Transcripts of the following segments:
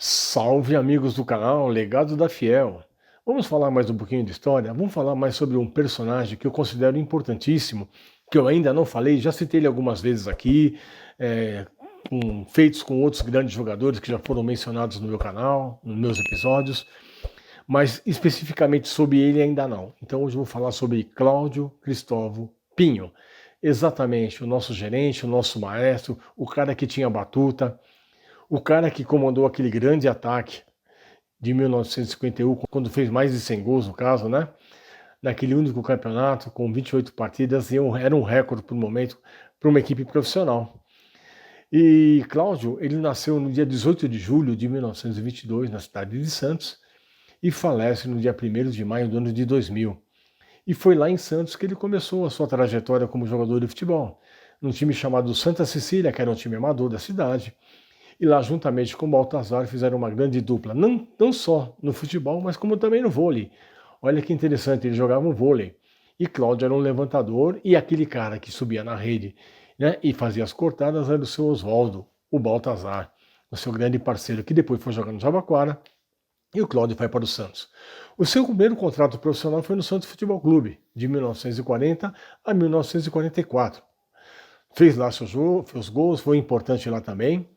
Salve amigos do canal Legado da Fiel. Vamos falar mais um pouquinho de história? Vamos falar mais sobre um personagem que eu considero importantíssimo, que eu ainda não falei, já citei ele algumas vezes aqui, feitos com outros grandes jogadores que já foram mencionados no meu canal, nos meus episódios, mas especificamente sobre ele ainda não. Então hoje eu vou falar sobre Cláudio Cristóvão Pinho. Exatamente, o nosso gerente, o nosso maestro, o cara que tinha batuta, o cara que comandou aquele grande ataque de 1951, quando fez mais de 100 gols, no caso, né? Naquele único campeonato, com 28 partidas, era um recorde por momento para uma equipe profissional. E Cláudio, ele nasceu no dia 18 de julho de 1922, na cidade de Santos, e falece no dia 1º de maio do ano de 2000. E foi lá em Santos que ele começou a sua trajetória como jogador de futebol, num time chamado Santa Cecília, que era um time amador da cidade. E lá, juntamente com o Baltazar, fizeram uma grande dupla, não só no futebol, mas como também no vôlei. Olha que interessante, eles jogavam vôlei. E Cláudio era um levantador, e aquele cara que subia na rede, né, e fazia as cortadas era o seu Oswaldo, o Baltazar, o seu grande parceiro, que depois foi jogar no Jabaquara, e o Cláudio vai para o Santos. O seu primeiro contrato profissional foi no Santos Futebol Clube, de 1940 a 1944. Fez lá seus gols, foi importante lá também,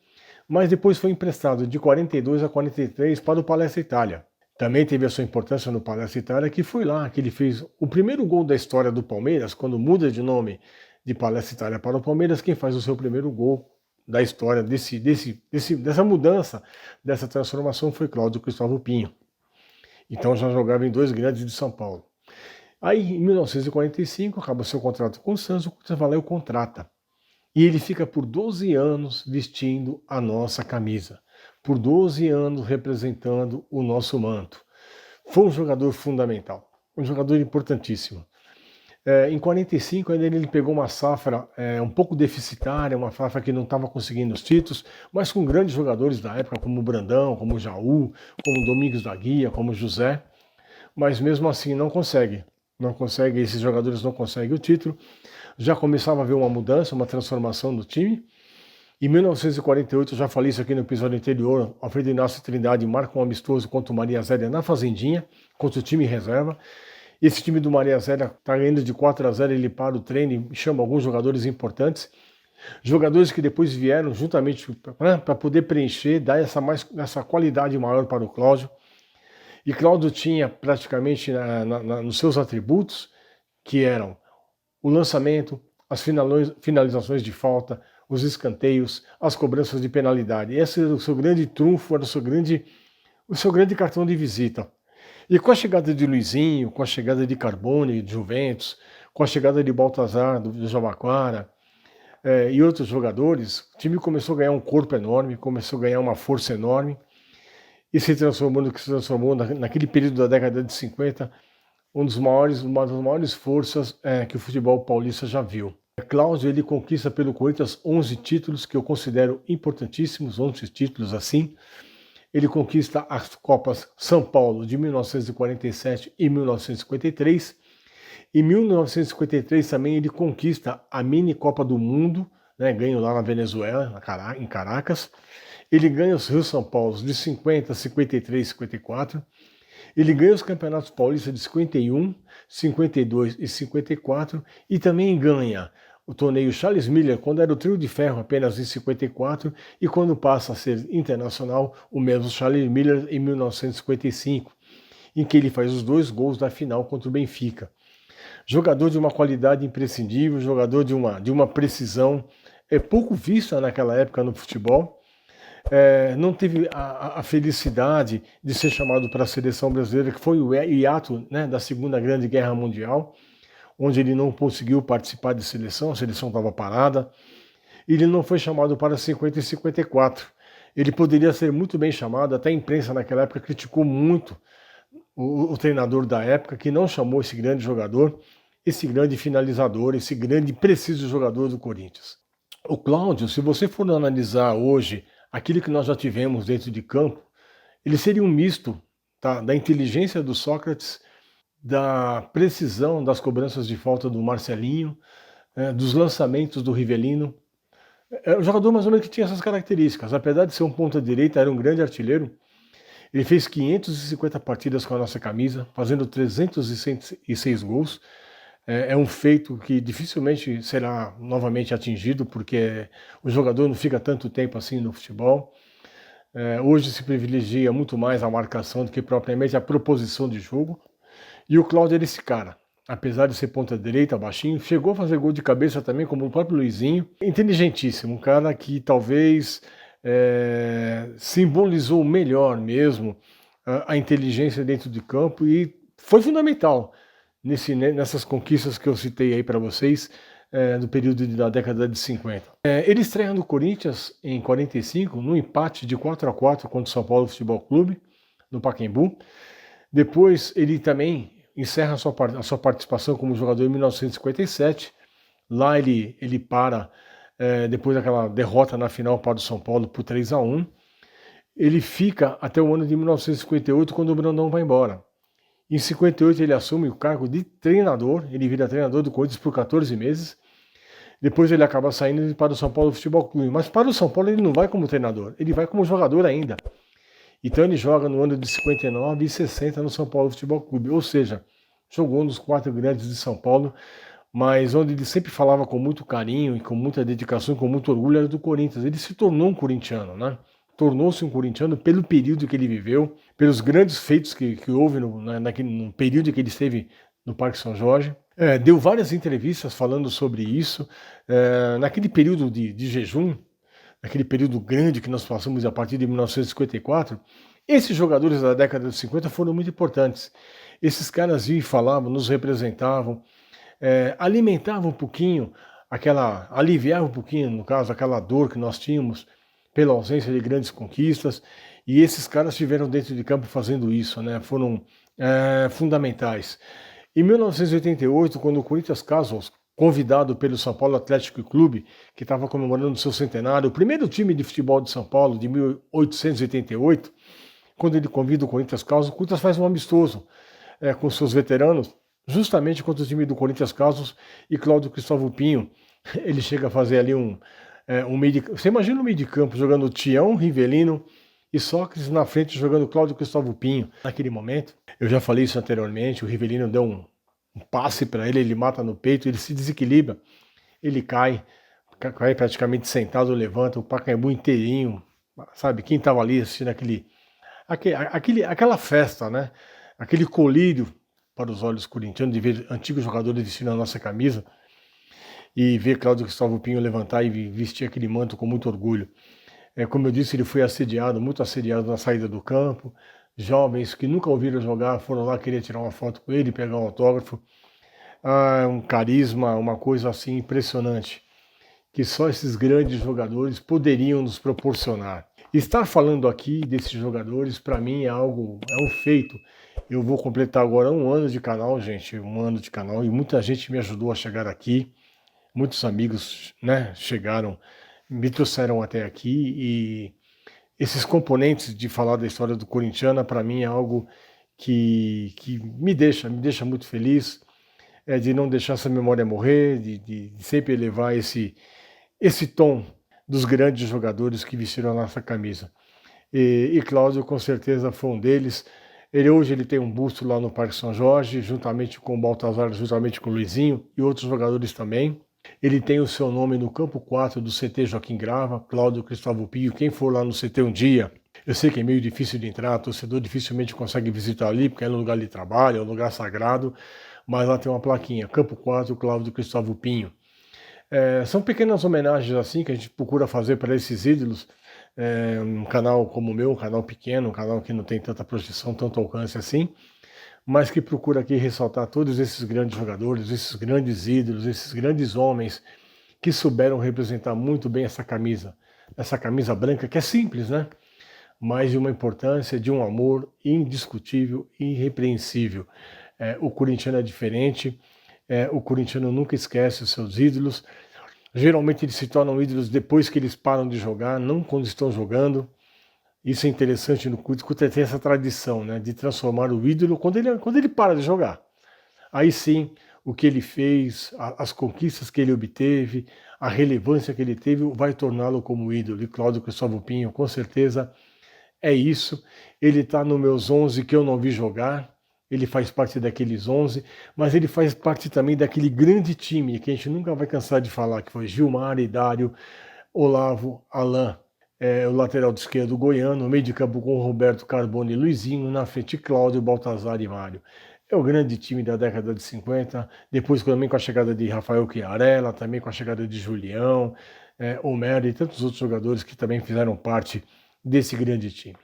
mas depois foi emprestado de 42 a 43 para o Palestra Itália. Também teve a sua importância no Palestra Itália, que foi lá que ele fez o primeiro gol da história do Palmeiras, quando muda de nome de Palestra Itália para o Palmeiras. Quem faz o seu primeiro gol da história dessa mudança, dessa transformação, foi Cláudio Cristóvão Pinho. Então já jogava em dois grandes de São Paulo. Aí, em 1945, acaba seu contrato com o Santos, o Cavaleiro o contrata. E ele fica por 12 anos vestindo a nossa camisa, por 12 anos representando o nosso manto. Foi um jogador fundamental, um jogador importantíssimo. Em 45 ainda ele pegou uma safra um pouco deficitária, uma safra que não estava conseguindo os títulos, mas com grandes jogadores da época, como o Brandão, como o Jaú, como o Domingos da Guia, como o José, mas mesmo assim não consegue. Não consegue, esses jogadores não conseguem o título. Já começava a haver uma mudança, uma transformação do time. Em 1948, eu já falei isso aqui no episódio anterior, Alfredo Inácio Trindade marca um amistoso contra o Maria Zélia na Fazendinha, contra o time reserva. Esse time do Maria Zélia está ganhando de 4-0, ele para o treino e chama alguns jogadores importantes. Jogadores que depois vieram juntamente para poder preencher, dar essa qualidade maior para o Cláudio. E Cláudio tinha praticamente nos seus atributos, que eram o lançamento, as finalizações de falta, os escanteios, as cobranças de penalidade. Esse era o seu grande trunfo, era o seu grande cartão de visita. E com a chegada de Luizinho, com a chegada de Carbone, de Juventus, com a chegada de Baltazar, do Jabaquara, e outros jogadores, o time começou a ganhar um corpo enorme, começou a ganhar uma força enorme, e se transformou no que se transformou naquele período da década de 50, uma das maiores forças que o futebol paulista já viu. Cláudio, ele conquista pelo Corinthians 11 títulos, que eu considero importantíssimos, 11 títulos assim. Ele conquista as Copas São Paulo de 1947 e 1953. Em 1953 também ele conquista a Mini Copa do Mundo, né, ganho lá na Venezuela, em Caracas. Ele ganha os Rio São Paulo de 50, 53, 54. Ele ganha os campeonatos paulistas de 51, 52 e 54 e também ganha o torneio Charles Miller, quando era o trio de ferro apenas em 54 e quando passa a ser internacional, o mesmo Charles Miller em 1955, em que ele faz os 2 gols da final contra o Benfica. Jogador de uma qualidade imprescindível, jogador de uma precisão pouco vista naquela época no futebol. Não teve a felicidade de ser chamado para a seleção brasileira, que foi o hiato, né, da Segunda Grande Guerra Mundial, onde ele não conseguiu participar de seleção, a seleção estava parada. Ele não foi chamado para 50 e 54. Ele poderia ser muito bem chamado, até a imprensa naquela época criticou muito o treinador da época, que não chamou esse grande jogador, esse grande finalizador, esse grande preciso jogador do Corinthians. O Cláudio, se você for analisar hoje aquilo que nós já tivemos dentro de campo, ele seria um misto, tá, da inteligência do Sócrates, da precisão das cobranças de falta do Marcelinho, dos lançamentos do Rivelino, É um jogador mais ou menos que tinha essas características. Apesar de ser um ponta-direita, era um grande artilheiro. Ele fez 550 partidas com a nossa camisa, fazendo 306 gols. É um feito que dificilmente será novamente atingido, porque o jogador não fica tanto tempo assim no futebol. Hoje se privilegia muito mais a marcação do que propriamente a proposição de jogo. E o Cláudio era esse cara. Apesar de ser ponta direita, baixinho, chegou a fazer gol de cabeça também, como o próprio Luizinho. Inteligentíssimo, um cara que talvez simbolizou melhor mesmo a inteligência dentro de campo e foi fundamental nessas conquistas que eu citei aí para vocês, do período da década de 50. Ele estreia no Corinthians em 45, no empate de 4-4 contra o São Paulo Futebol Clube, no Pacaembu. Depois ele também encerra a sua participação como jogador em 1957. Lá ele para, depois daquela derrota na final para o São Paulo por 3-1. Ele fica até o ano de 1958, quando o Brandão vai embora. Em 58 ele assume o cargo de treinador, ele vira treinador do Corinthians por 14 meses. Depois ele acaba saindo para o São Paulo Futebol Clube. Mas para o São Paulo ele não vai como treinador, ele vai como jogador ainda. Então ele joga no ano de 59 e 60 no São Paulo Futebol Clube, ou seja, jogou nos 4 grandes de São Paulo, mas onde ele sempre falava com muito carinho e com muita dedicação, com muito orgulho, era do Corinthians. Ele se tornou um corintiano, né? Tornou-se um corintiano pelo período que ele viveu, pelos grandes feitos que houve no período que ele esteve no Parque São Jorge. Deu várias entrevistas falando sobre isso. Naquele período de jejum, naquele período grande que nós passamos a partir de 1954, esses jogadores da década de 50 foram muito importantes. Esses caras iam e falavam, nos representavam, alimentavam um pouquinho, aliviavam um pouquinho, no caso, aquela dor que nós tínhamos pela ausência de grandes conquistas, e esses caras estiveram dentro de campo fazendo isso, né? Foram fundamentais. Em 1988, quando o Corinthians Casuals, convidado pelo São Paulo Atlético Clube, que estava comemorando seu centenário, o primeiro time de futebol de São Paulo de 1888, quando ele convida o Corinthians Casuals, o Corinthians faz um amistoso com seus veteranos, justamente contra o time do Corinthians Casuals e Cláudio Cristóvão Pinho. Ele chega a fazer ali um meio de... Você imagina o meio de campo jogando Tião, Rivelino e Sócrates na frente jogando Cláudio Cristóvão Pinho. Naquele momento, eu já falei isso anteriormente, o Rivelino deu um passe para ele mata no peito, ele se desequilibra, ele cai praticamente sentado, levanta, o Pacaembu inteirinho, sabe, quem estava ali assistindo aquela festa, né, aquele colírio para os olhos corintianos de ver antigos jogadores vestindo a nossa camisa e ver Cláudio Cristóvão Pinho levantar e vestir aquele manto com muito orgulho. Como eu disse, ele foi assediado, muito assediado na saída do campo. Jovens que nunca ouviram jogar foram lá querer tirar uma foto com ele, pegar um autógrafo. Um carisma, uma coisa assim impressionante, que só esses grandes jogadores poderiam nos proporcionar. Estar falando aqui desses jogadores, para mim, é um feito. Eu vou completar agora 1 ano de canal, gente, 1 ano de canal, e muita gente me ajudou a chegar aqui. Muitos amigos, né, chegaram, me trouxeram até aqui, e esses componentes de falar da história do corintiana, para mim, é algo que me deixa muito feliz, de não deixar essa memória morrer, de sempre elevar esse tom dos grandes jogadores que vestiram a nossa camisa. E Cláudio, com certeza, foi um deles. Hoje ele tem um busto lá no Parque São Jorge, juntamente com o Baltazar, juntamente com o Luizinho e outros jogadores também. Ele tem o seu nome no campo 4 do CT Joaquim Grava, Cláudio Cristóvão Pinho. Quem for lá no CT um dia, eu sei que é meio difícil de entrar, torcedor dificilmente consegue visitar ali, porque é um lugar de trabalho, é um lugar sagrado, mas lá tem uma plaquinha, campo 4, Cláudio Cristóvão Pinho. São pequenas homenagens assim que a gente procura fazer para esses ídolos. Um canal como o meu, um canal pequeno, um canal que não tem tanta projeção, tanto alcance assim, mas que procura aqui ressaltar todos esses grandes jogadores, esses grandes ídolos, esses grandes homens que souberam representar muito bem essa camisa branca, que é simples, né? Mas de uma importância, de um amor indiscutível, irrepreensível. O corintiano é diferente, o corintiano nunca esquece os seus ídolos. Geralmente eles se tornam ídolos depois que eles param de jogar, não quando estão jogando. Isso é interessante no Corinthians, tem essa tradição, né, de transformar o ídolo quando ele para de jogar. Aí sim, o que ele fez, as conquistas que ele obteve, a relevância que ele teve, vai torná-lo como ídolo. E Cláudio Cristóvão Pinho, com certeza, é isso. Ele está nos meus 11 que eu não vi jogar, ele faz parte daqueles 11, mas ele faz parte também daquele grande time que a gente nunca vai cansar de falar, que foi Gilmar, Idário, Olavo, Alain, o lateral esquerdo goiano, o meio de campo com Roberto Carbone e Luizinho, na frente Cláudio, Baltazar e Mário. É o grande time da década de 50, depois também com a chegada de Rafael Chiarella, também com a chegada de Julião, Homero e tantos outros jogadores que também fizeram parte desse grande time.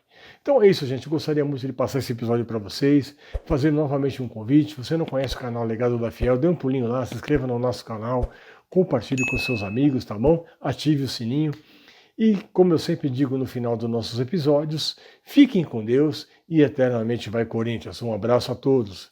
Então é isso, gente. Eu gostaria muito de passar esse episódio para vocês, fazer novamente um convite. Se você não conhece o canal Legado da Fiel, dê um pulinho lá, se inscreva no nosso canal, compartilhe com seus amigos, tá bom? Ative o sininho. E, como eu sempre digo no final dos nossos episódios, fiquem com Deus e eternamente vai Corinthians. Um abraço a todos.